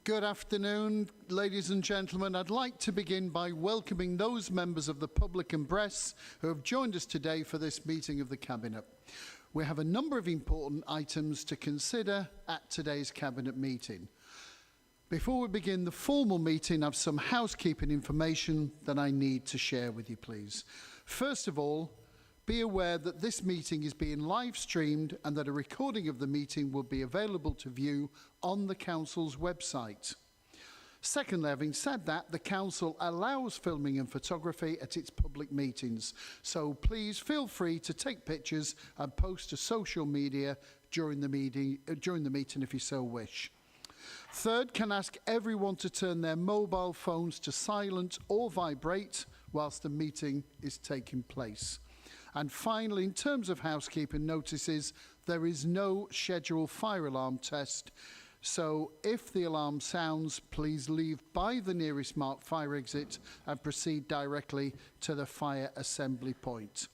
Good afternoon, ladies and gentlemen. I'd like to begin by welcoming those members of the public and press who have joined us today for this meeting of the Cabinet. We have a number of important items to consider at today's Cabinet meeting. Before we begin the formal meeting, I have some housekeeping information that I need to share with you, please. First of all, be aware that this meeting is being live streamed and that a recording of the meeting will be available to view on the Council's website. Secondly, having said that, the Council allows filming and photography at its public meetings, so please feel free to take pictures and post to social media during the meeting if you so wish. Third, can ask everyone to turn their mobile phones to silent or vibrate whilst the meeting is taking place. And finally, in terms of housekeeping notices, there is no scheduled fire alarm test. So if the alarm sounds, please leave by the nearest marked fire exit and proceed directly to the fire assembly point.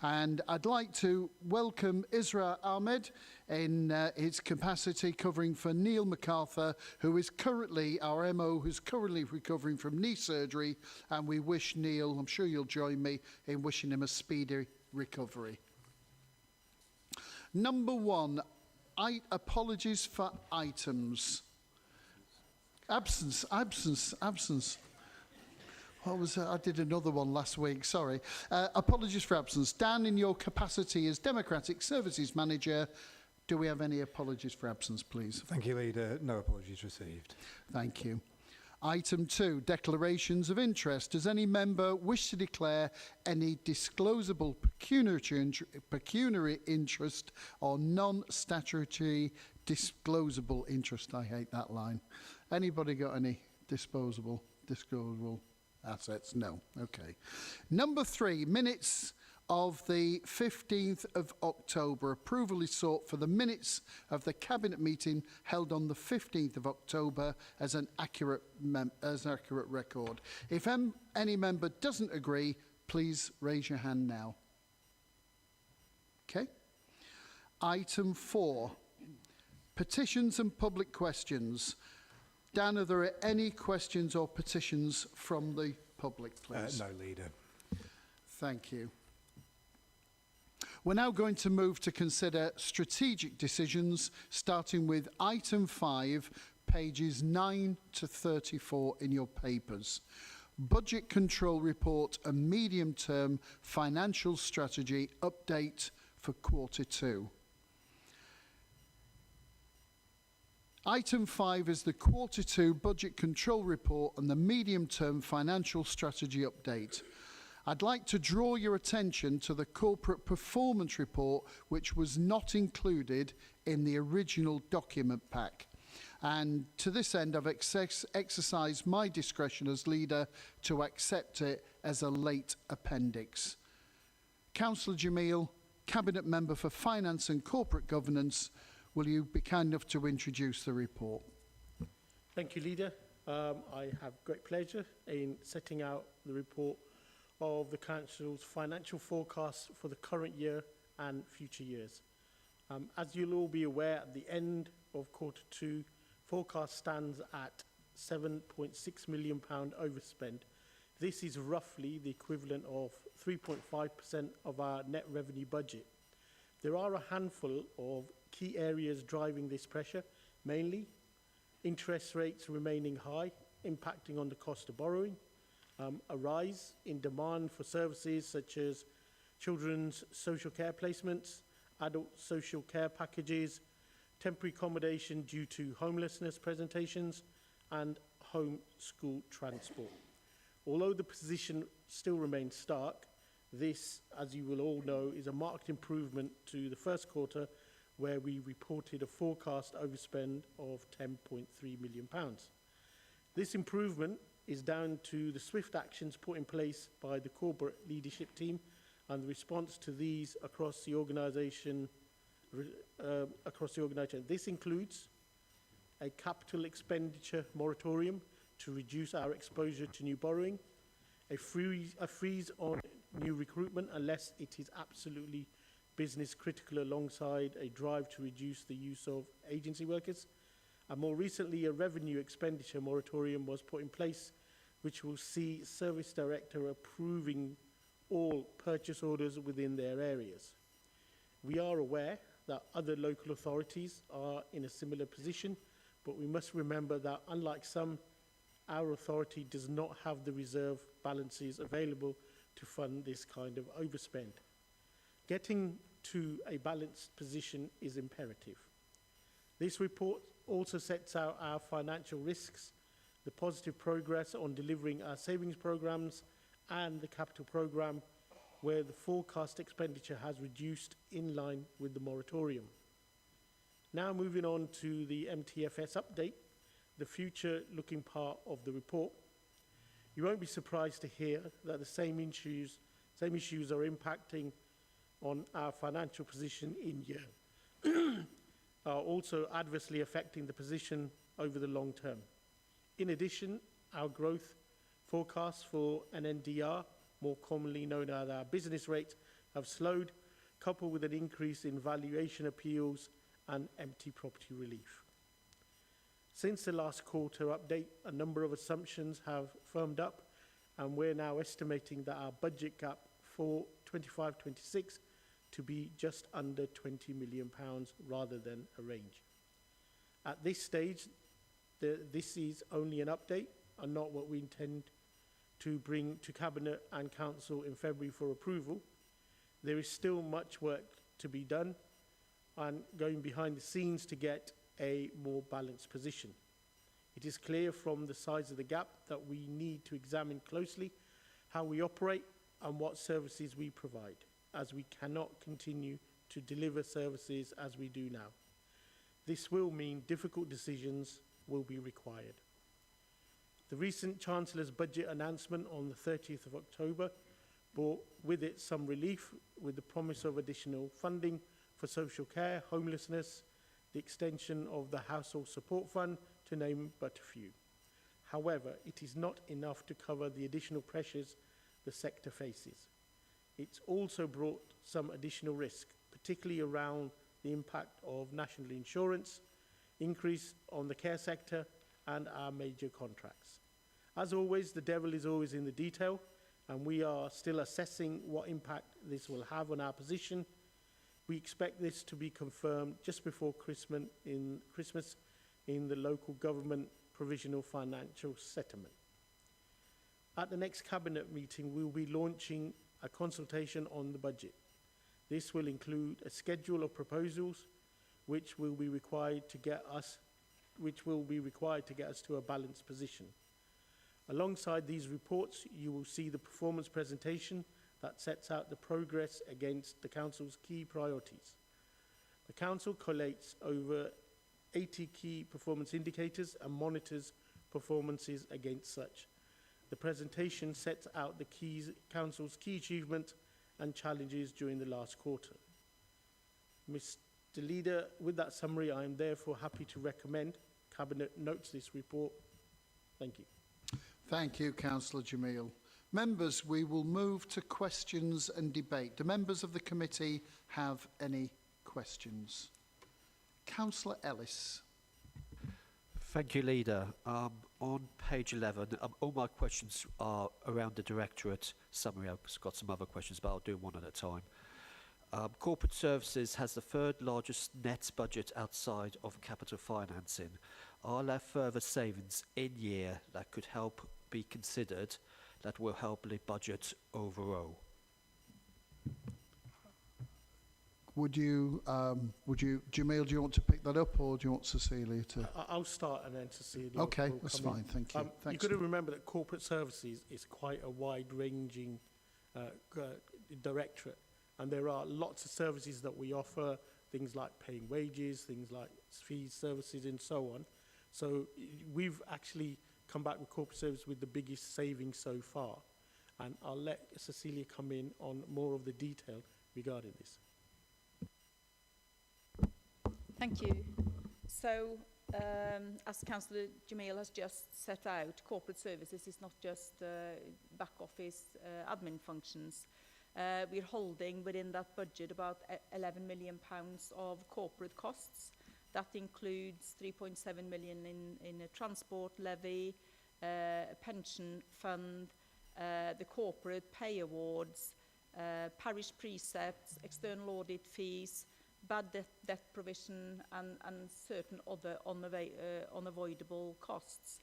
And I'd like to welcome Isra Ahmed in his capacity covering for Neil MacArthur, who is currently our MO, who's currently recovering from knee surgery. And we wish Neil, I'm sure you'll join me in wishing him a speedy recovery. Number one, apologies for items. Absence. What was that? I did another one last week, sorry. Apologies for absence. Dan, in your capacity as Democratic Services Manager, do we have any apologies for absence, please? Thank you, Leader. No apologies received. Thank you. Item 2, declarations of interest. Does any member wish to declare any disclosable pecuniary interest or non-statutory disclosable interest? I hate that line. Anybody got any disclosable assets? No. Okay. Number 3, minutes of the 15th of October. Approval is sought for the minutes of the Cabinet meeting held on the 15th of October as an accurate record. If any member doesn't agree, please raise your hand now. Okay. Item 4, petitions and public questions. Dan, are there any questions or petitions from the public, please? No, Leader. Thank you. We're now going to move to consider strategic decisions, starting with item 5, pages 9 to 34 in your papers. Budget Control Report and Medium-Term Financial Strategy Update for Quarter 2. Item 5 is the Quarter 2 Budget Control Report and the Medium-Term Financial Strategy Update. I'd like to draw your attention to the Corporate Performance Report, which was not included in the original document pack. And to this end, I've exercised my discretion as leader to accept it as a late appendix. Councillor Jamil, Cabinet Member for Finance and Corporate Governance, will you be kind enough to introduce the report? Thank you, Leader. I have great pleasure in setting out the report of the Council's financial forecasts for the current year and future years. As you'll all be aware, at the end of Quarter 2, forecast stands at £7.6 million overspend. This is roughly the equivalent of 3.5% of our net revenue budget. There are a handful of key areas driving this pressure, mainly interest rates remaining high, impacting on the cost of borrowing, a rise in demand for services such as children's social care placements, adult social care packages, temporary accommodation due to homelessness presentations, and home school transport. Although the position still remains stark, this, as you will all know, is a marked improvement to the first quarter, where we reported a forecast overspend of £10.3 million. This improvement is down to the swift actions put in place by the corporate leadership team and the response to these across the organisation. This includes a capital expenditure moratorium to reduce our exposure to new borrowing, a freeze on new recruitment unless it is absolutely business critical, alongside a drive to reduce the use of agency workers, And more recently, a revenue expenditure moratorium was put in place, which will see Service Director approving all purchase orders within their areas. We are aware that other local authorities are in a similar position, but we must remember that unlike some, our authority does not have the reserve balances available to fund this kind of overspend. Getting to a balanced position is imperative. This report also sets out our financial risks, the positive progress on delivering our savings programs, and the capital program, where the forecast expenditure has reduced in line with the moratorium. Now moving on to the MTFS update, the future-looking part of the report. You won't be surprised to hear that the same issues are impacting on our financial position in year, are also adversely affecting the position over the long term. In addition, our growth forecasts for NNDR, more commonly known as our business rate, have slowed, coupled with an increase in valuation appeals and empty property relief. Since the last quarter update, a number of assumptions have firmed up, and we're now estimating that our budget gap for 25-26 to be just under £20 million rather than a range. At this stage, this is only an update and not what we intend to bring to Cabinet and Council in February for approval. There is still much work to be done and going behind the scenes to get a more balanced position. It is clear from the size of the gap that we need to examine closely how we operate and what services we provide, as we cannot continue to deliver services as we do now. This will mean difficult decisions will be required. The recent Chancellor's budget announcement on the 30th of October brought with it some relief, with the promise of additional funding for social care, homelessness, the extension of the Household Support Fund, to name but a few. However, it is not enough to cover the additional pressures the sector faces. It's also brought some additional risk, particularly around the impact of national insurance, increase on the care sector, and our major contracts. As always, the devil is always in the detail, and we are still assessing what impact this will have on our position. We expect this to be confirmed just before Christmas in the local government provisional financial settlement. At the next Cabinet meeting, we will be launching a consultation on the budget. This will include a schedule of proposals which will be required to get us to a balanced position. Alongside these reports, you will see the performance presentation that sets out the progress against the Council's key priorities. The Council collates over 80 key performance indicators and monitors performances against such. The presentation sets out the Council's key achievements and challenges during the last quarter. Mr. Leader, with that summary, I am therefore happy to recommend Cabinet notes this report. Thank you. Thank you, Councillor Jamil. Members, we will move to questions and debate. Do members of the committee have any questions? Councillor Ellis. Thank you, Leader. On page 11, all my questions are around the Directorate summary. I've got some other questions, but I'll do one at a time. Corporate Services has the third largest net budget outside of capital financing. Are there further savings in year that could help be considered that will help the budget overall? Jamil, do you want to pick that up, or do you want Cecilia to? I'll start and then Cecilia. Okay, will that's come in. fine, thank you. You Thanks. got to remember that Corporate Services is quite a wide-ranging directorate, and there are lots of services that we offer, things like paying wages, things like fees, services, and so on. So we've actually come back with Corporate Services with the biggest savings so far, and I'll let Cecilia come in on more of the detail regarding this. Thank you. So, as Councillor Jamil has just set out, corporate services is not just back office admin functions. We're holding within that budget about £11 million of corporate costs That includes 3.7 million in a transport levy, a pension fund, the corporate pay awards, parish precepts, external audit fees, bad debt provision, and certain other unavoidable costs.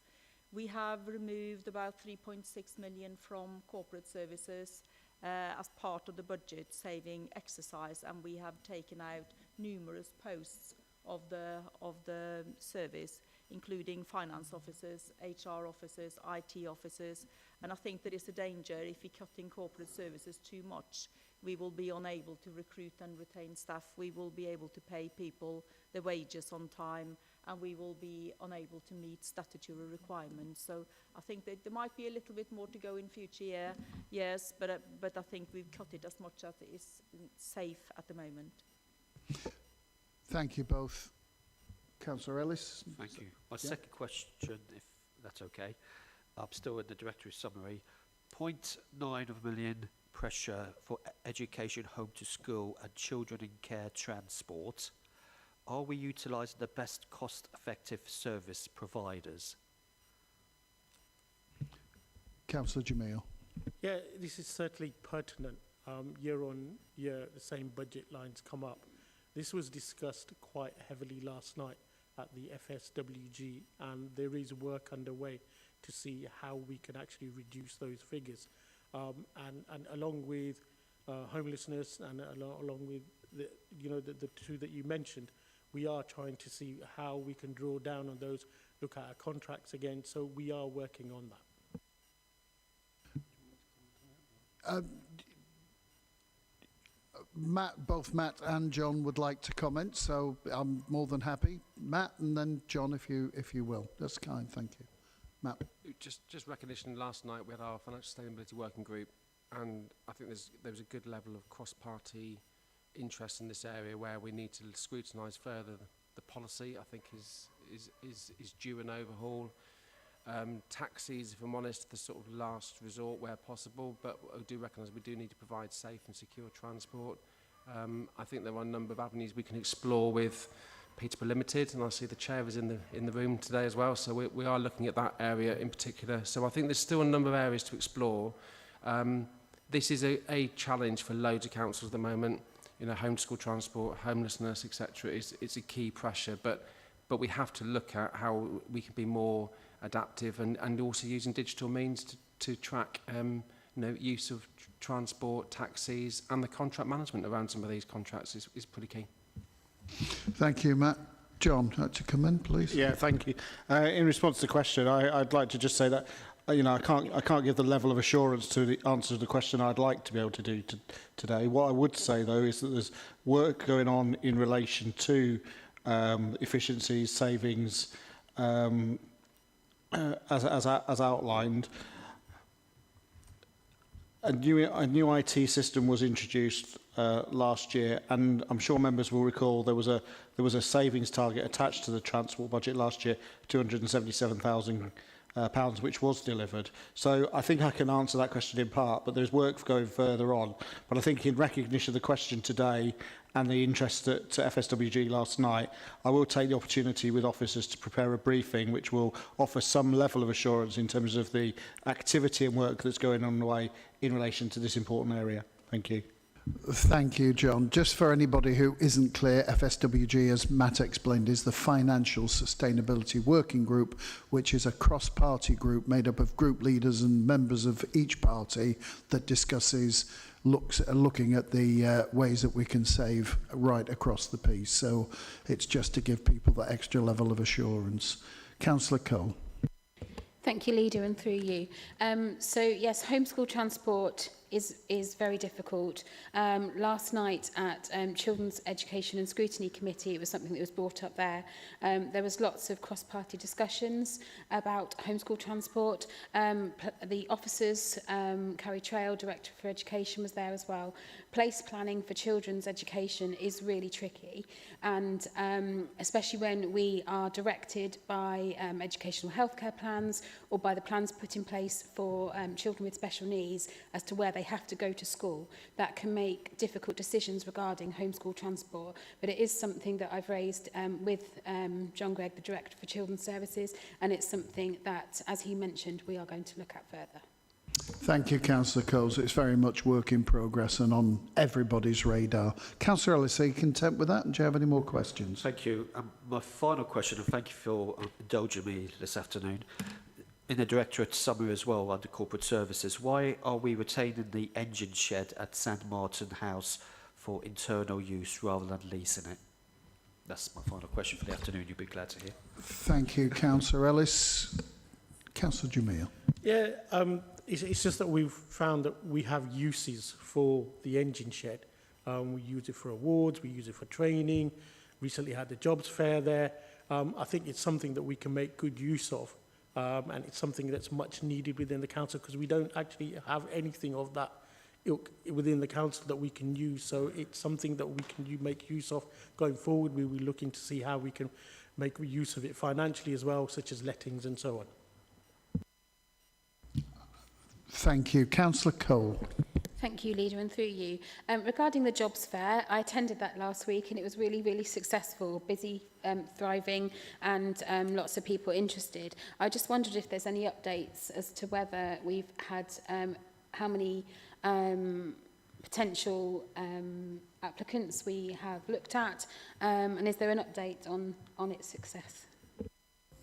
We have removed about 3.6 million from corporate services as part of the budget saving exercise, and we have taken out numerous posts of the service, including finance officers, HR officers, IT officers, and I think there is a danger if we cut in corporate services too much, we will be unable to recruit and retain staff, we will be able to pay people their wages on time, and we will be unable to meet statutory requirements. So I think that there might be a little bit more to go in future years, but I think we've cut it as much as is safe at the moment. Thank you both. Councillor Ellis. Thank you. My second question, if that's okay, I'm still in the directory summary. 0.9 million pressure for education, home to school and children in care transport. Are we utilising the best cost-effective service providers? Councillor Jamil. Yeah, this is certainly pertinent. Year on year, the same budget lines come up. This was discussed quite heavily last night at the FSWG, and there is work underway to see how we can actually reduce those figures. And along with homelessness and along with the two that you mentioned, we are trying to see how we can draw down on those, look at our contracts again. So we are working on that. Both Matt and John would like to comment, so I'm more than happy. Matt, and then John, if you will. That's kind, thank you. Matt. Just recognition, last night we had our Financial Sustainability Working Group, and I think there was a good level of cross-party interest in this area where we need to scrutinise further the policy. I think is due an overhaul. Taxis, if I'm honest, the sort of last resort where possible, but I do recognise we do need to provide safe and secure transport. I think there are a number of avenues we can explore with Peterborough Limited, and I see the chair is in the room today as well, so we are looking at that area in particular. So I think there's still a number of areas to explore. This is a challenge for loads of councils at the moment. You know, homeschool transport, homelessness, etc. It's a key pressure, but we have to look at how we can be more adaptive and also using digital means to track use of transport, taxis, and the contract management around some of these contracts is pretty key. Thank you, Matt. John, like to come in, please? Yeah, thank you. In response to the question, I'd like to just say that I can't give the level of assurance to the answer to the question I'd like to be able to do today. What I would say though is that there's work going on in relation to efficiencies, savings, as outlined. A new IT system was introduced last year, and I'm sure members will recall there was a savings target attached to the transport budget last year, £277,000, which was delivered. So I think I can answer that question in part, but there's work going further on. But I think in recognition of the question today and the interest to FSWG last night, I will take the opportunity with officers to prepare a briefing which will offer some level of assurance in terms of the activity and work that's going on the way in relation to this important area. Thank you. Thank you, John. Just for anybody who isn't clear, FSWG, as Matt explained, is the Financial Sustainability Working Group, which is a cross-party group made up of group leaders and members of each party that discusses looking at the ways that we can save right across the piece. So it's just to give people that extra level of assurance. Councillor Cole. Thank you, Leader, and through you. So yes, homeschool transport is very difficult. Last night at Children's Education and Scrutiny Committee, it was something that was brought up there. There was lots of cross-party discussions about homeschool transport. The officers, Carrie Trail, Director for Education, was there as well. Place planning for children's education is really tricky, and especially when we are directed by educational healthcare plans or by the plans put in place for children with special needs as to where they they have to go to school, that can make difficult decisions regarding homeschool transport. But it is something that I've raised with John Gregg, the Director for Children's Services, and it's something that, as he mentioned, we are going to look at further. Thank you, Councillor Coles. It's very much work in progress and on everybody's radar. Councillor Ellis, are you content with that? Do you have any more questions? Thank you. My final question, and thank you for indulging me this afternoon. In the Directorate summary as well, under Corporate Services, why are we retaining the engine shed at St Martin House for internal use rather than leasing it? That's my final question for the afternoon. You'll be glad to hear. Thank you, Councillor Ellis. Councillor Jamil. Yeah, it's just that we've found that we have uses for the engine shed. We use it for awards, we use it for training, recently had the jobs fair there. I think it's something that we can make good use of, and it's something that's much needed within the council because we don't actually have anything of that ilk within the council that we can use. So it's something that we can make use of going forward. We'll be looking to see how we can make use of it financially as well, such as lettings and so on. Thank you. Councillor Cole. Thank you, Leader, and through you. Regarding the jobs fair, I attended that last week and it was really, really successful, busy, thriving, and lots of people interested. I just wondered if there's any updates as to whether we've had how many potential applicants we have looked at, and is there an update on its success?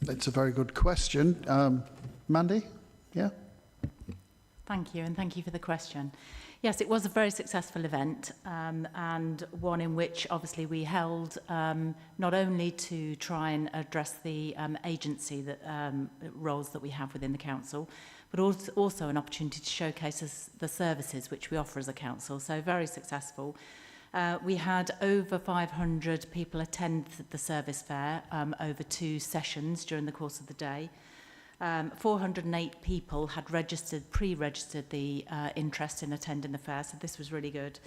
It's a very good question. Mandy? Yeah? Thank you, and thank you for the question. Yes, it was a very successful event, and one in which obviously we held not only to try and address the agency that roles that we have within the council, but also an opportunity to showcase the services which we offer as a council. So very successful. We had over 500 people attend the service fair over 2 sessions during the course of the day. 408 people had pre-registered the interest in attending the fair, so this was really good.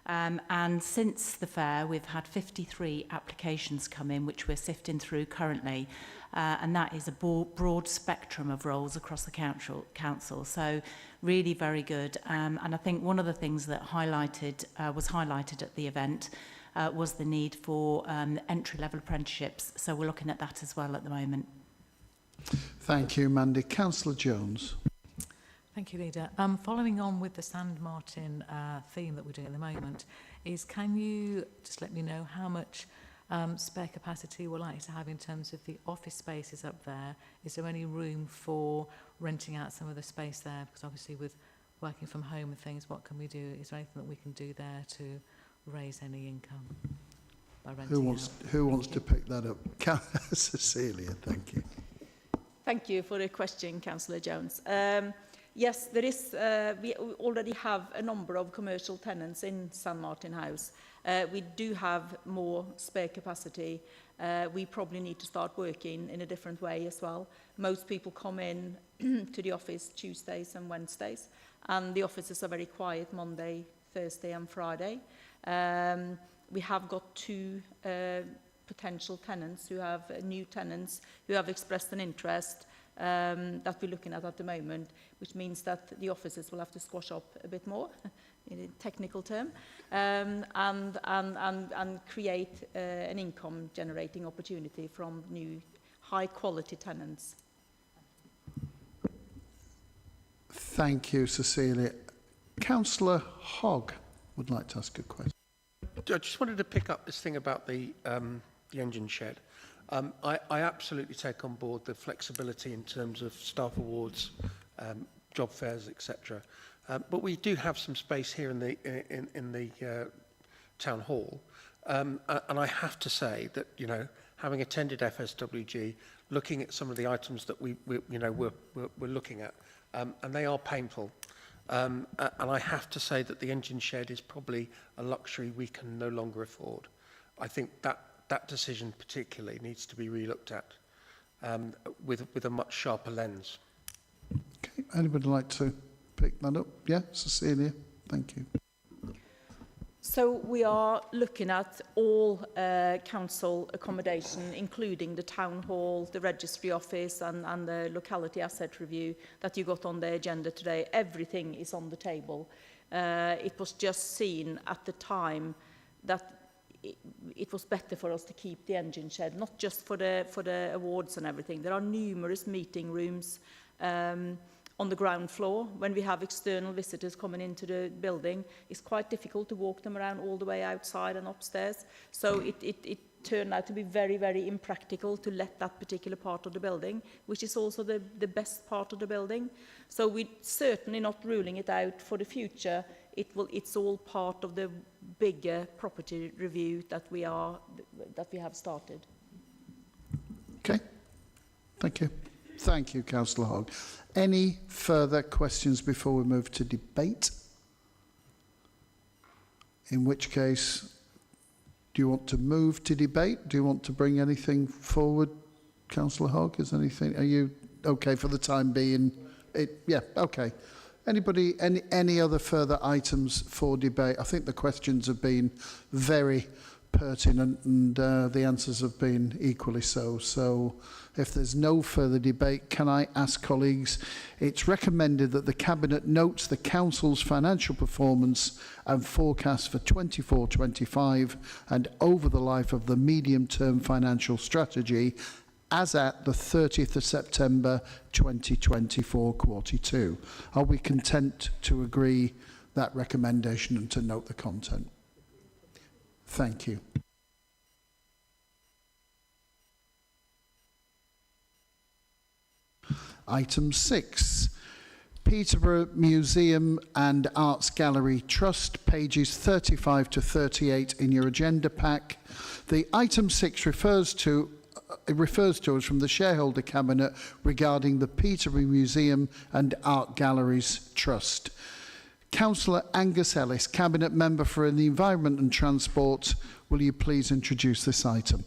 And since the fair, we've had 53 applications come in, which we're sifting through currently, and that is a broad spectrum of roles across the council. So really very good. And I think one of the things that was highlighted at the event was the need for entry-level apprenticeships. So we're looking at that as well at the moment. Thank you, Mandy. Councillor Jones. Thank you, Leader. Following on with the St Martin theme that we're doing at the moment, can you just let me know how much spare capacity we're likely to have in terms of the office spaces up there? Is there any room for renting out some of the space there? Because obviously with working from home and things, what can we do? Is there anything that we can do there to raise any income by renting Who wants to pick that up? Cecilia, thank you. Thank you for the question, Councillor Jones. Yes, there is. We already have a number of commercial tenants in St Martin House. We do have more spare capacity. We probably need to start working in a different way as well. Most people come in to the office Tuesdays and Wednesdays, and the offices are very quiet Monday, Thursday and Friday. We have got 2 potential tenants new tenants who have expressed an interest that we're looking at the moment, which means that the offices will have to squash up a bit more, in a technical term, and create an income-generating opportunity from new, high-quality tenants. Thank you, Cecilia. Councillor Hogg would like to ask a question. I just wanted to pick up this thing about the engine shed. I absolutely take on board the flexibility in terms of staff awards, job fairs, etc. But we do have some space here in the town hall, and I have to say that, you know, having attended FSWG, looking at some of the items that we're looking at, and they are painful. And I have to say that the engine shed is probably a luxury we can no longer afford. I think that decision particularly needs to be relooked at with a much sharper lens. Okay, anybody like to pick that up? Yeah, Cecilia, thank you. So we are looking at all council accommodation, including the town hall, the registry office and the locality asset review that you got on the agenda today. Everything is on the table. It was just seen at the time that it was better for us to keep the engine shed, not just for the awards and everything. There are numerous meeting rooms on the ground floor. When we have external visitors coming into the building, it's quite difficult to walk them around all the way outside and upstairs. So it turned out to be very, very impractical to let that particular part of the building, which is also the best part of the building. So we're certainly not ruling it out for the future. It's all part of the bigger property review that we have started. Okay. Thank you. Thank you, Councillor Hogg. Any further questions before we move to debate? In which case, do you want to move to debate? Do you want to bring anything forward, Councillor Hogg? Is anything? Are you okay for the time being? Yeah. Okay. Anybody? Any other further items for debate? I think the questions have been very pertinent and the answers have been equally so. So if there's no further debate, can I ask colleagues, it's recommended that the Cabinet notes the Council's financial performance and forecast for 24-25 and over the life of the medium-term financial strategy as at the 30th of September 2024, quarter 2. Are we content to agree that recommendation and to note the content? Thank you. Item 6, Peterborough Museum and Arts Gallery Trust, pages 35 to 38 in your agenda pack. The item 6 refers to us from the shareholder cabinet regarding the Peterborough Museum and Art Galleries Trust. Councillor Angus Ellis, Cabinet Member for the Environment and Transport, will you please introduce this item?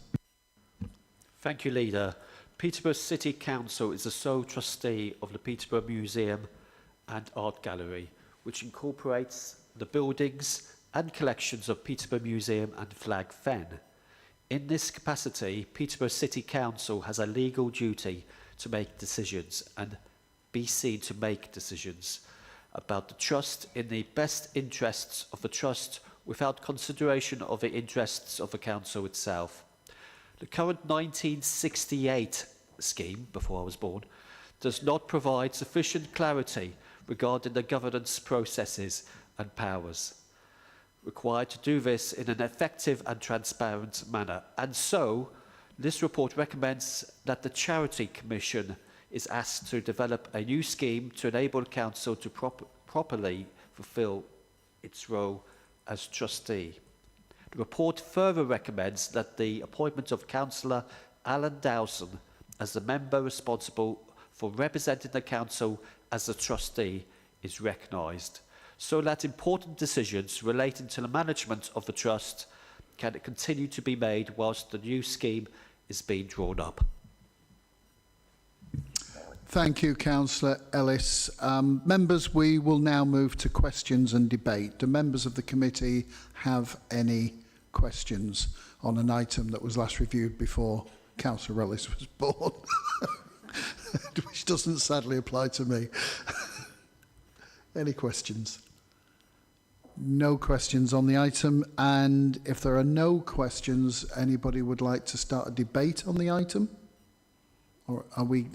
Thank you, Leader. Peterborough City Council is the sole trustee of the Peterborough Museum and Art Gallery, which incorporates the buildings and collections of Peterborough Museum and Flag Fen. In this capacity, Peterborough City Council has a legal duty to make decisions and be seen to make decisions about the trust in the best interests of the trust without consideration of the interests of the council itself. The current 1968 scheme, before I was born, does not provide sufficient clarity regarding the governance processes and powers required to do this in an effective and transparent manner. And so, this report recommends that the Charity Commission is asked to develop a new scheme to enable the council to properly fulfil its role as trustee. The report further recommends that the appointment of Councillor Alan Dowson as the member responsible for representing the council as the trustee is recognised, so that important decisions relating to the management of the trust can continue to be made whilst the new scheme is being drawn up. Thank you, Councillor Ellis. Members, we will now move to questions and debate. Do members of the committee have any questions on an item that was last reviewed before Councillor Ellis was born? Which doesn't sadly apply to me. Any questions? No questions on the item. And if there are no questions, anybody would like to start a debate on the item? Or are we...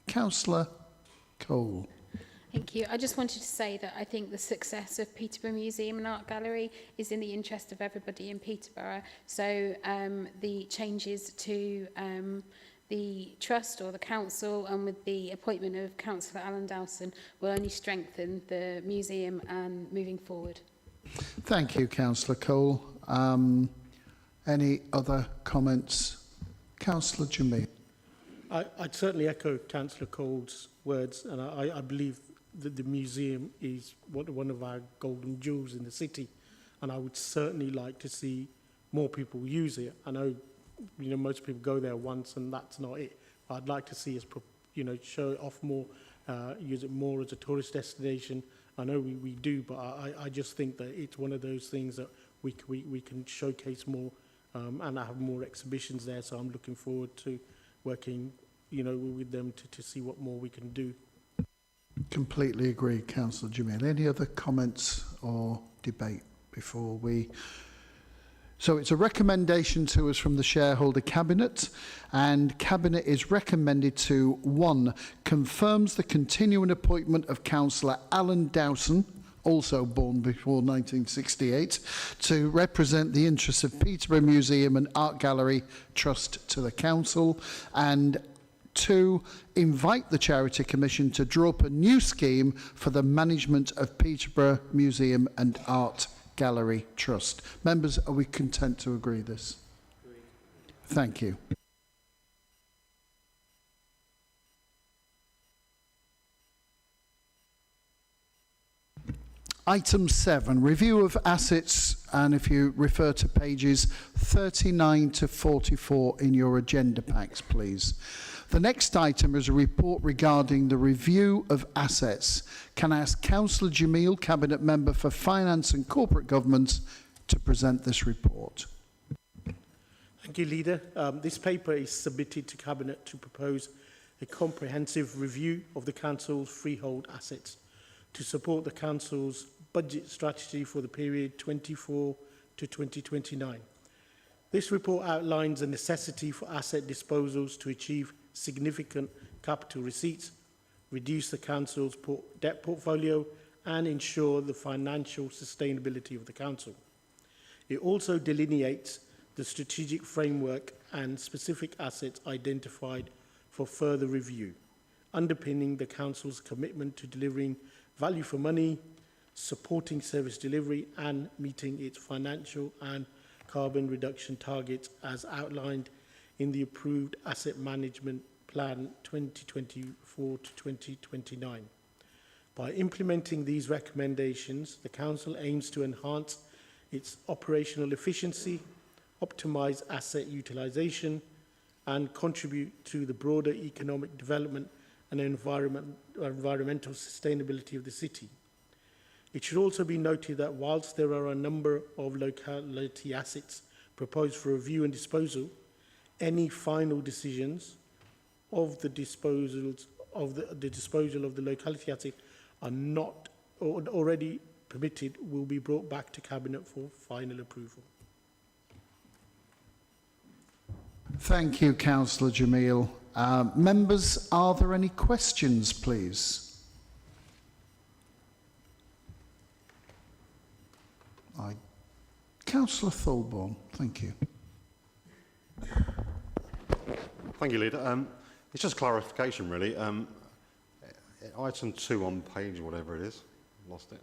Councillor Cole. Thank you. I just wanted to say that I think the success of Peterborough Museum and Art Gallery is in the interest of everybody in Peterborough. So the changes to the trust or the council and with the appointment of Councillor Alan Dowson will only strengthen the museum and moving forward. Thank you, Councillor Cole. Any other comments? Councillor Jamil. I'd certainly echo Councillor Cole's words, and I believe that the museum is one of our golden jewels in the city, and I would certainly like to see more people use it. I know, most people go there once and that's not it. I'd like to see us, show it off more, use it more as a tourist destination, I know we do, but I just think that it's one of those things that we can showcase more and have more exhibitions there. So I'm looking forward to working, you know, with them to see what more we can do. Completely agree, Councillor Jamil. Any other comments or debate before we... So it's a recommendation to us from the shareholder cabinet, and cabinet is recommended to 1, confirms the continuing appointment of Councillor Alan Dowson, also born before 1968, to represent the interests of Peterborough Museum and Art Gallery Trust to the council, and 2, invite the Charity Commission to draw up a new scheme for the management of Peterborough Museum and Art Gallery Trust. Members, are we content to agree this? Thank you. Item 7, review of assets, and if you refer to pages 39 to 44 in your agenda packs, please. The next item is a report regarding the review of assets. Can I ask Councillor Jamil, Cabinet Member for Finance and Corporate Government, to present this report? Thank you, Leader. This paper is submitted to Cabinet to propose a comprehensive review of the Council's freehold assets to support the Council's budget strategy for the period 24 to 2029. This report outlines the necessity for asset disposals to achieve significant capital receipts, reduce the Council's debt portfolio, and ensure the financial sustainability of the Council. It also delineates the strategic framework and specific assets identified for further review, underpinning the Council's commitment to delivering value for money, supporting service delivery, and meeting its financial and carbon reduction targets as outlined in the approved Asset Management Plan 2024 to 2029. By implementing these recommendations, the Council aims to enhance its operational efficiency, optimise asset utilisation, and contribute to the broader economic development and environmental sustainability of the city. It should also be noted that whilst there are a number of locality assets proposed for review and disposal, any final decisions of the disposal of the locality asset are not already permitted will be brought back to Cabinet for final approval. Thank you, Councillor Jamil. Members, are there any questions, please? Councillor Thorburn, thank you. Thank you, Leader. It's just clarification, really. Item 2 on page, whatever it is, lost it.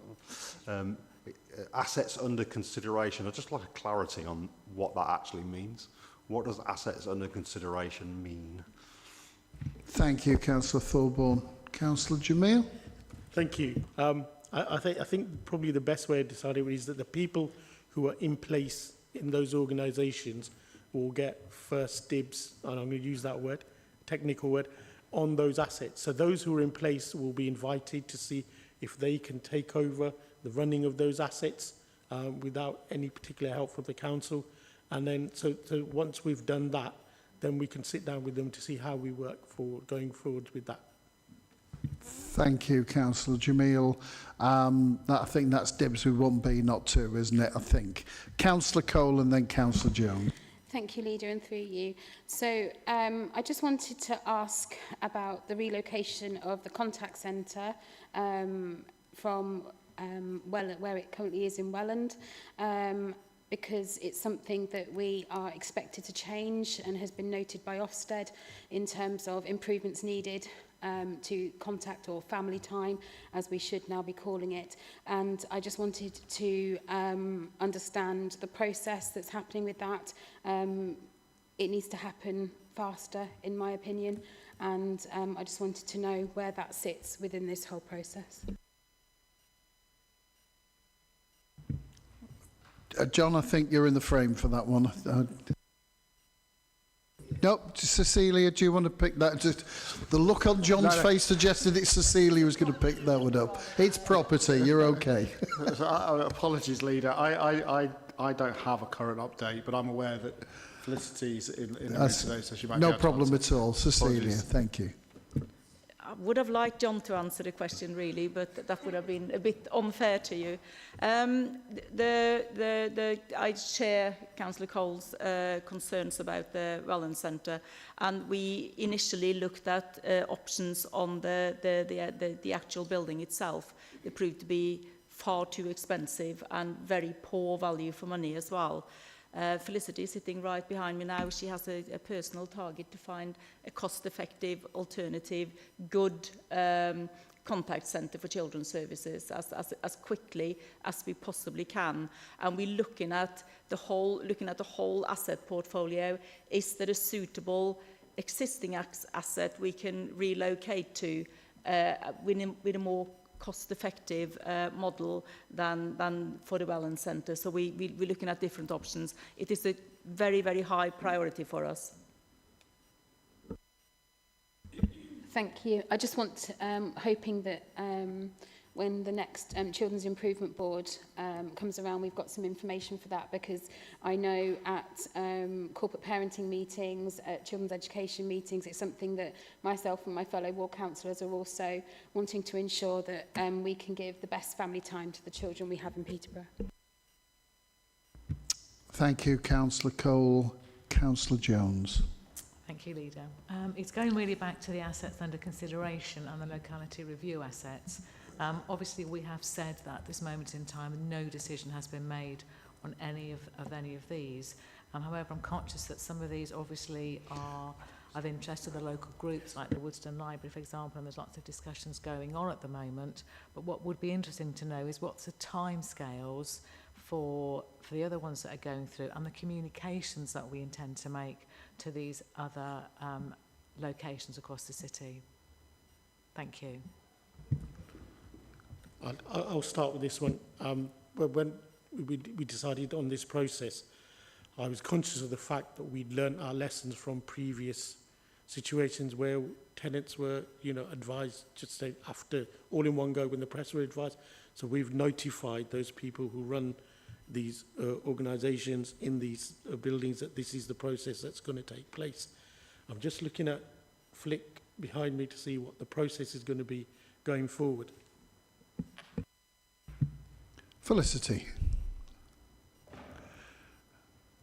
Assets under consideration. I'd just like a clarity on what that actually means. What does assets under consideration mean? Thank you, Councillor Thorburn. Councillor Jamil? Thank you. I think probably the best way of deciding it is that the people who are in place in those organisations will get first dibs, and I'm going to use that word, technical word, on those assets. So those who are in place will be invited to see if they can take over the running of those assets without any particular help from the council. And then, so once we've done that, then we can sit down with them to see how we work for going forward with that. Thank you, Councillor Jamil. I think that's dibs with 1B, not 2, isn't it? I think. Councillor Cole and then Councillor Jones. Thank you, Leader, and through you. So I just wanted to ask about the relocation of the contact centre from where it currently is in Welland, because it's something that we are expected to change and has been noted by Ofsted in terms of improvements needed to contact or family time, as we should now be calling it. And I just wanted to understand the process that's happening with that. It needs to happen faster, in my opinion, and I just wanted to know where that sits within this whole process. John, I think you're in the frame for that one. Nope, Cecilia, do you want to pick that? Just the look on John's face suggested it's Cecilia who's going to pick that one up. It's property, you're okay. Apologies, Leader. I don't have a current update, but I'm aware that Felicity's in the room today, so she might be No able to problem answer. at all. Cecilia, Apologies. thank you. I would have liked John to answer the question, really, but that would have been a bit unfair to you. I share Councillor Cole's concerns about the Wellens Centre, and we initially looked at options on the actual building itself. They proved to be far too expensive and very poor value for money as well. Felicity is sitting right behind me now. She has a personal target to find a cost-effective, alternative, good contact centre for children's services as quickly as we possibly can. And we're looking at the whole asset portfolio. Is there a suitable existing asset we can relocate to with a more cost-effective model than for the Wellens Centre. So we're looking at different options. It is a very, very high priority for us. Thank you. I just want, hoping that when the next Children's Improvement Board comes around, we've got some information for that, because I know at corporate parenting meetings, at children's education meetings, it's something that myself and my fellow ward councillors are also wanting to ensure that we can give the best family time to the children we have in Peterborough. Thank you, Councillor Cole. Councillor Jones. Thank you, Leader. It's going really back to the assets under consideration and the locality review assets. Obviously, we have said that at this moment in time, no decision has been made on any of these. However, I'm conscious that some of these obviously are of interest to the local groups, like the Woodston Library, for example, and there's lots of discussions going on at the moment. But what would be interesting to know is what's the timescales for the other ones that are going through, and the communications that we intend to make to these other locations across the city. Thank you. I'll start with this one. When we decided on this process, I was conscious of the fact that we'd learnt our lessons from previous situations where tenants were, advised just say after, all in one go when the press were advised. So we've notified those people who run these organisations in these buildings that this is the process that's going to take place. I'm just looking at Flick behind me to see what the process is going to be going forward. Felicity.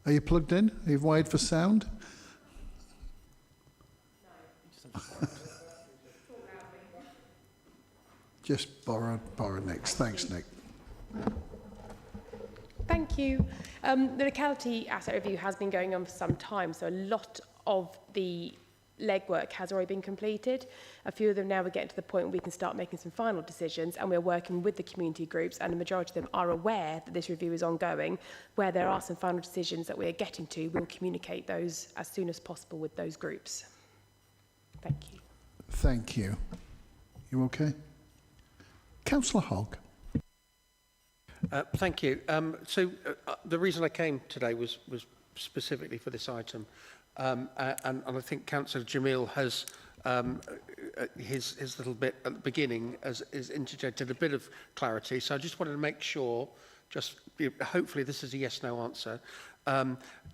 Are you plugged in? Are you wired for sound? Just borrow Nick's. Thanks, Nick. Thank you. The locality asset review has been going on for some time, so a lot of the legwork has already been completed. A few of them now we're getting to the point where we can start making some final decisions, and we're working with the community groups, and the majority of them are aware that this review is ongoing. Where there are some final decisions that we're getting to, we'll communicate those as soon as possible with those groups. Thank you. Thank you. You okay? Councillor Hogg. Thank you. The reason I came today was specifically for this item. And I think Councillor Jamil has, his little bit at the beginning has interjected a bit of clarity. So I just wanted to make sure, hopefully this is a yes-no answer,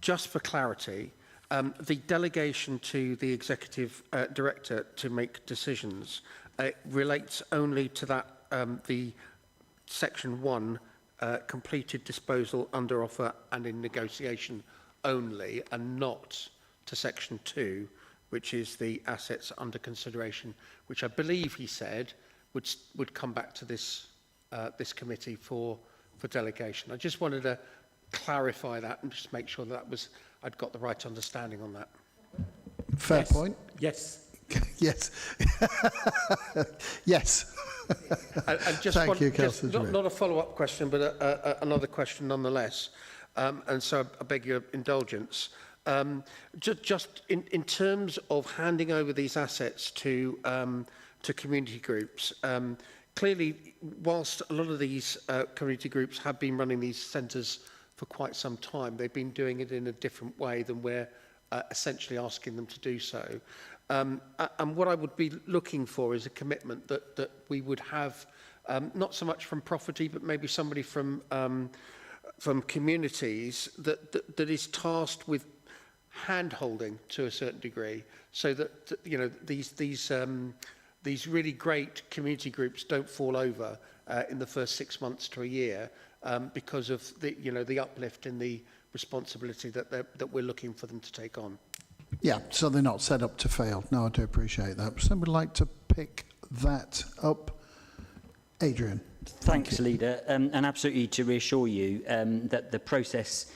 just for clarity, the delegation to the Executive Director to make decisions relates only to that, the Section 1, completed disposal under offer and in negotiation only, and not to Section 2, which is the assets under consideration, which I believe he said would come back to this this committee for delegation. I just wanted to clarify that and just make sure that I'd got the right understanding on that. Fair point. Yes. Yes. Yes. And just Thank you, Councillor Jamil. not a follow-up question, but another question nonetheless. And so I beg your indulgence. Just in terms of handing over these assets to community groups, clearly, whilst a lot of these community groups have been running these centres for quite some time, they've been doing it in a different way than we're essentially asking them to do so. And what I would be looking for is a commitment that we would have, not so much from Property, but maybe somebody from communities that is tasked with hand-holding to a certain degree, so that you know these really great community groups don't fall over in the first 6 months to a year because of the uplift in the responsibility that we're looking for them to take on. Yeah, so they're not set up to fail. No, I do appreciate that. Somebody would like to pick that up? Adrian. Thanks, Leader. And absolutely to reassure you that the process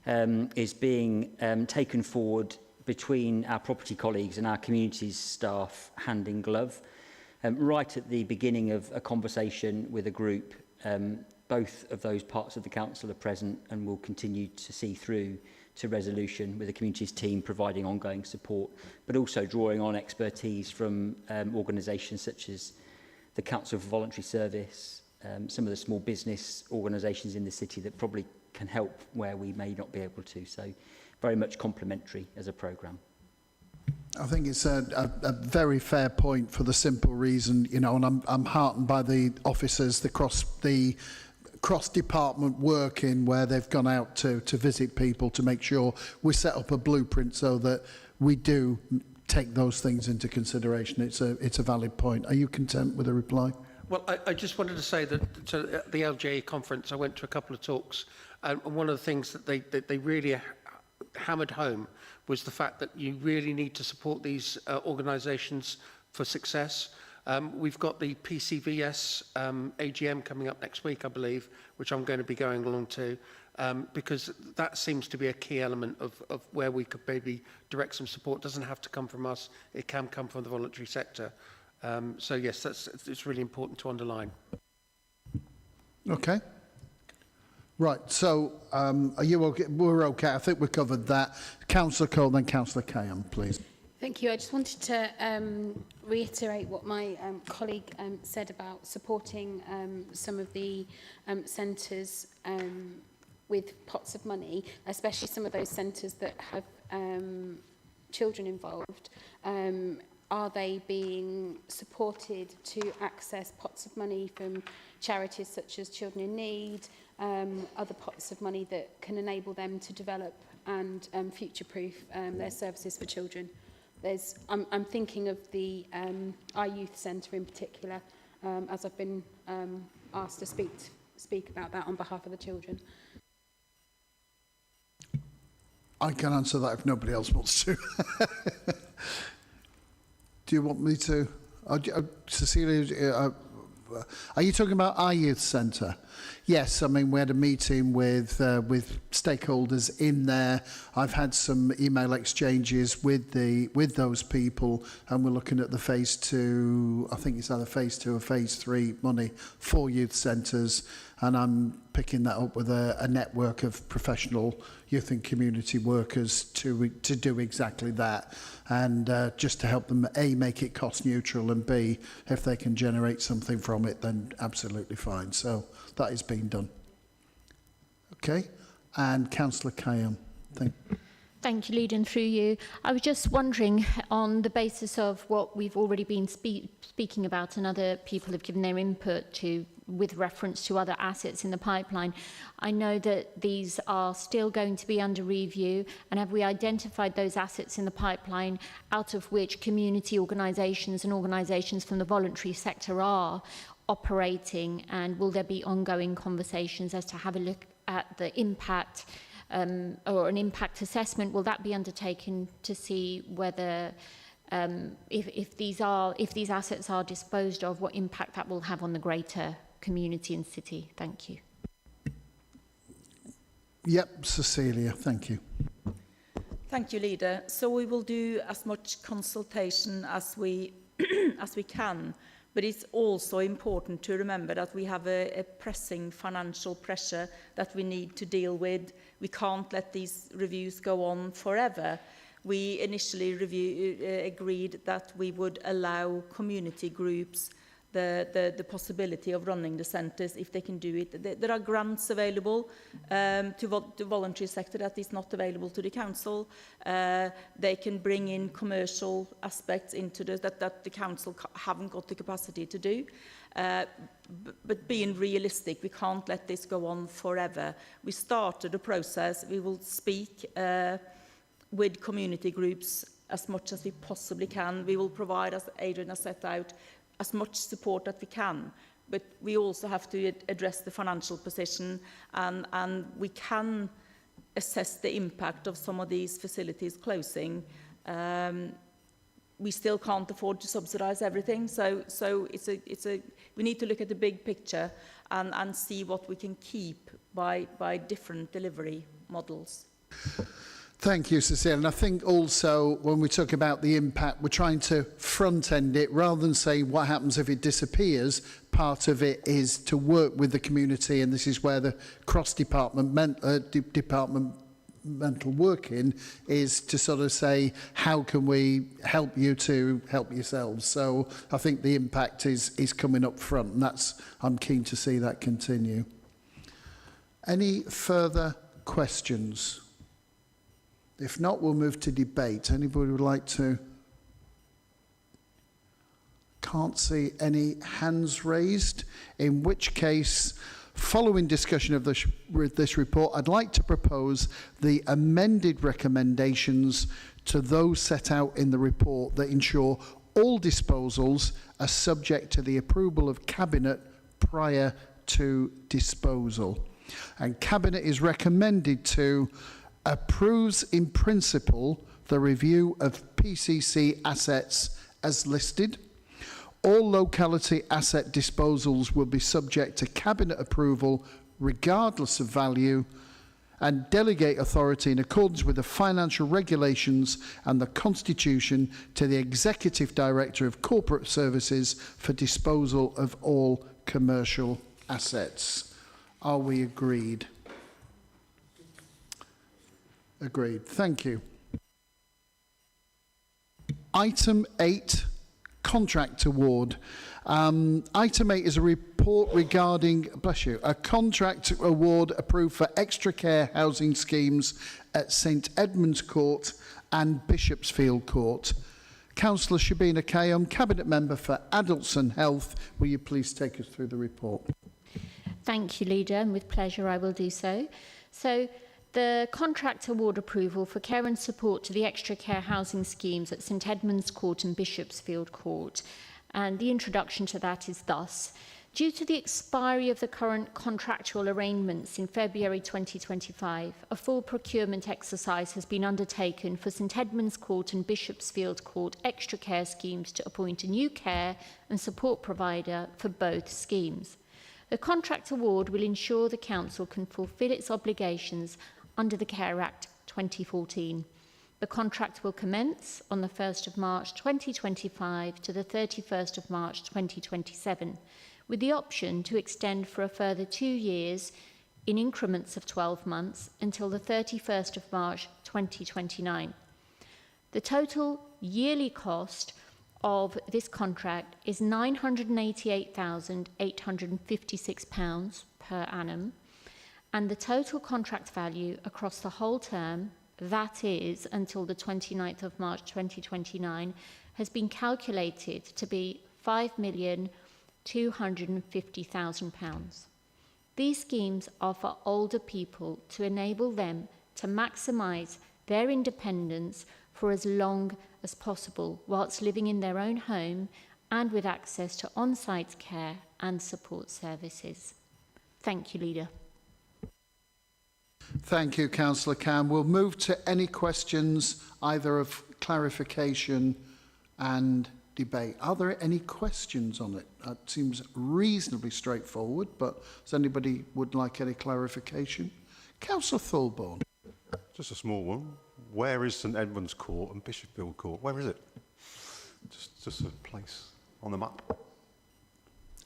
is being taken forward between our property colleagues and our communities staff hand in glove. Right at the beginning of a conversation with a group, both of those parts of the council are present and will continue to see through to resolution with the communities team providing ongoing support, but also drawing on expertise from organisations such as the Council for Voluntary Service, some of the small business organisations in the city that probably can help where we may not be able to. So very much complementary as a programme. I think it's a very fair point for the simple reason, you know, and I'm heartened by the officers, the cross-department working where they've gone out to visit people to make sure we set up a blueprint so that we do take those things into consideration. It's a valid point. Are you content with the reply? Well, I just wanted to say that at the LGA conference, I went to a couple of talks, and one of the things that they really hammered home was the fact that you really need to support these organisations for success. We've got the PCVS AGM coming up next week, I believe, which I'm going to be going along to, because that seems to be a key element of where we could maybe direct some support. It doesn't have to come from us, it can come from the voluntary sector. So yes, it's really important to underline. Okay. Right, so are you okay? We're okay. I think we covered that. Councillor Cole, then Councillor Cairn, please. Thank you. I just wanted to reiterate what my colleague said about supporting some of the centres with pots of money, especially some of those centres that have children involved. Are they being supported to access pots of money from charities such as Children in Need, other pots of money that can enable them to develop and future-proof their services for children? I'm thinking of the Our Youth Centre in particular, as I've been asked to speak about that on behalf of the children. I can answer that if nobody else wants to. Do you want me to? Cecilia, are you talking about our youth centre? Yes, I mean, we had a meeting with stakeholders in there. I've had some email exchanges with those people, and we're looking at the phase 2, I think it's either phase 2 or phase 3 money for youth centres, and I'm picking that up with a network of professional youth and community workers to do exactly that, and just to help them, A, make it cost neutral, and B, if they can generate something from it, then absolutely fine. So that is being done. Okay, and Councillor Cairn, Thank you, Leader, and through you. I was just wondering, on the basis of what we've already been speaking about and other people have given their input to with reference to other assets in the pipeline, I know that these are still going to be under review, and have we identified those assets in the pipeline out of which community organisations and organisations from the voluntary sector are operating, and will there be ongoing conversations as to have a look at the impact or an impact assessment? Will that be undertaken to see whether if these assets are disposed of, what impact that will have on the greater community and city? Thank you. Yep, Cecilia, thank you. Thank you, Leader. So we will do as much consultation as we as we can, but it's also important to remember that we have a pressing financial pressure that we need to deal with. We can't let these reviews go on forever. We initially agreed that we would allow community groups the possibility of running the centres if they can do it. There are grants available to the voluntary sector that is not available to the council. They can bring in commercial aspects into that the council haven't got the capacity to do. But being realistic, we can't let this go on forever. We started a process. We will speak with community groups as much as we possibly can. We will provide, as Adrian has set out, as much support that we can. But we also have to address the financial position, and we can assess the impact of some of these facilities closing. We still can't afford to subsidise everything, so we need to look at the big picture and see what we can keep by different delivery models. Thank you, Cecile. And I think also when we talk about the impact, we're trying to front-end it rather than say what happens if it disappears. Part of it is to work with the community, and this is where the departmental working is to sort of say, how can we help you to help yourselves? So I think the impact is coming up front, and I'm keen to see that continue. Any further questions? If not, we'll move to debate. Anybody would like to? Can't see any hands raised, in which case, following discussion of this report, I'd like to propose the amended recommendations to those set out in the report that ensure all disposals are subject to the approval of Cabinet prior to disposal. And Cabinet is recommended to approves in principle the review of PCC assets as listed. All locality asset disposals will be subject to Cabinet approval regardless of value, and delegate authority in accordance with the financial regulations and the Constitution to the Executive Director of Corporate Services for disposal of all commercial assets. Are we agreed? Agreed. Thank you. Item 8, contract award. Item 8 is a report regarding, a contract award approved for extra care housing schemes at St Edmund's Court and Bishopsfield Court. Councillor Shabina Kayum, Cabinet Member for Adults and Health, will you please take us through the report? Thank you, Leader, and with pleasure I will do so. So, the contract award approval for care and support to the extra care housing schemes at St Edmund's Court and Bishopsfield Court. And the introduction to that is thus. Due to the expiry of the current contractual arrangements in February 2025, a full procurement exercise has been undertaken for St Edmund's Court and Bishopsfield Court extra care schemes to appoint a new care and support provider for both schemes. The contract award will ensure the Council can fulfil its obligations under the Care Act 2014. The contract will commence on the 1st of March 2025 to the 31st of March 2027, with the option to extend for a further 2 years in increments of 12 months until the 31st of March 2029. The total yearly cost of this contract is £988,856 per annum, and the total contract value across the whole term, that is until the 29th of March 2029, has been calculated to be £5,250,000. These schemes are for older people to enable them to maximise their independence for as long as possible whilst living in their own home and with access to on-site care and support services. Thank you, Leader. Thank you, Councillor Cam. We'll move to any questions, either of clarification and debate. Are there any questions on it? It seems reasonably straightforward, but does anybody would like any clarification? Councillor Thorburn. Just a small one. Where is St Edmund's Court and Bishopsfield Court? Where is it? Just a place on the map.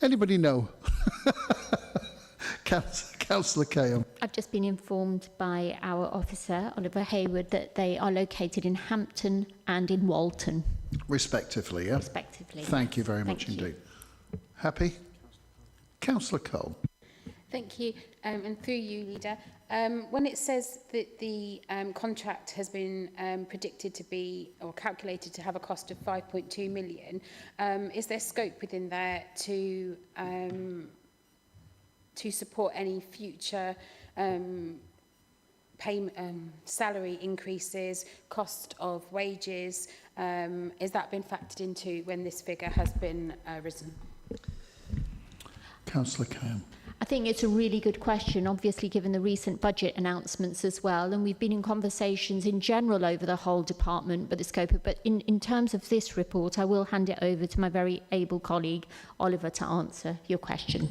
Anybody know? Councillor Kayum. I've just been informed by our officer, Oliver Hayward, that they are located in Hampton and in Walton. Respectively, yeah? Respectively. Thank you very much Thank you. indeed. Happy? Councillor Cole. Thank you, and through you, Leader. When it says that the contract has been predicted to be, or calculated to have a cost of 5.2 million, is there scope within there to support any future salary increases, cost of wages? Has that been factored into when this figure has been risen? Councillor Cairn. I think it's a really good question, obviously given the recent budget announcements as well, and we've been in conversations in general over the whole department, but the scope of, but in terms of this report, I will hand it over to my very able colleague, Oliver, to answer your question.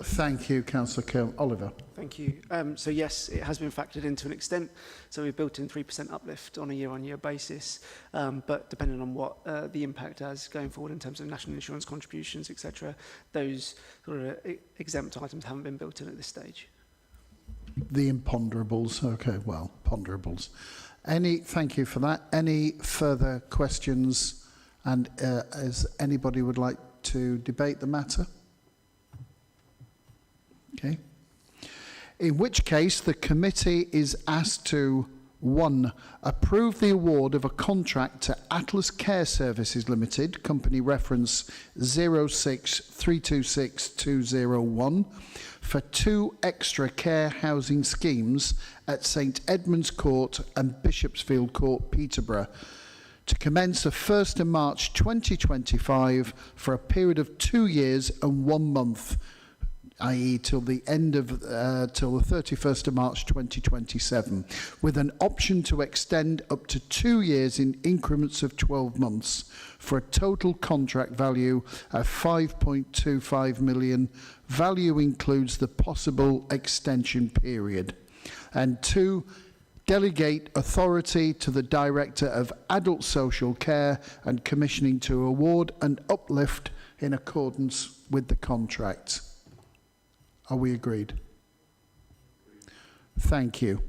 Thank you, Councillor Cairn. Oliver. Thank you. So yes, it has been factored in to an extent. So we've built in 3% uplift on a year-on-year basis, but depending on what the impact has going forward in terms of national insurance contributions, etc., those sort of exempt items haven't been built in at this stage. The imponderables. Okay, well, ponderables. Thank you for that. Any further questions? And as anybody would like to debate the matter? Okay. In which case, the committee is asked to 1. Approve the award of a contract to Atlas Care Services Limited, company reference 06326-201, for 2 extra care housing schemes at St Edmund's Court and Bishopsfield Court, Peterborough, to commence the 1st of March 2025 for a period of 2 years and 1 month, i.e. till the end of till the 31st of March 2027, with an option to extend up to 2 years in increments of 12 months for a total contract value of 5.25 million. Value includes the possible extension period. And 2, delegate authority to the Director of Adult Social Care and Commissioning to award an uplift in accordance with the contract. Are we agreed? Thank you.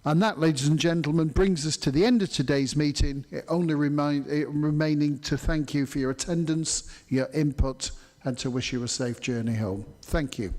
And that, ladies and gentlemen, brings us to the end of today's meeting. It only remaining to thank you for your attendance, your input, and to wish you a safe journey home. Thank you.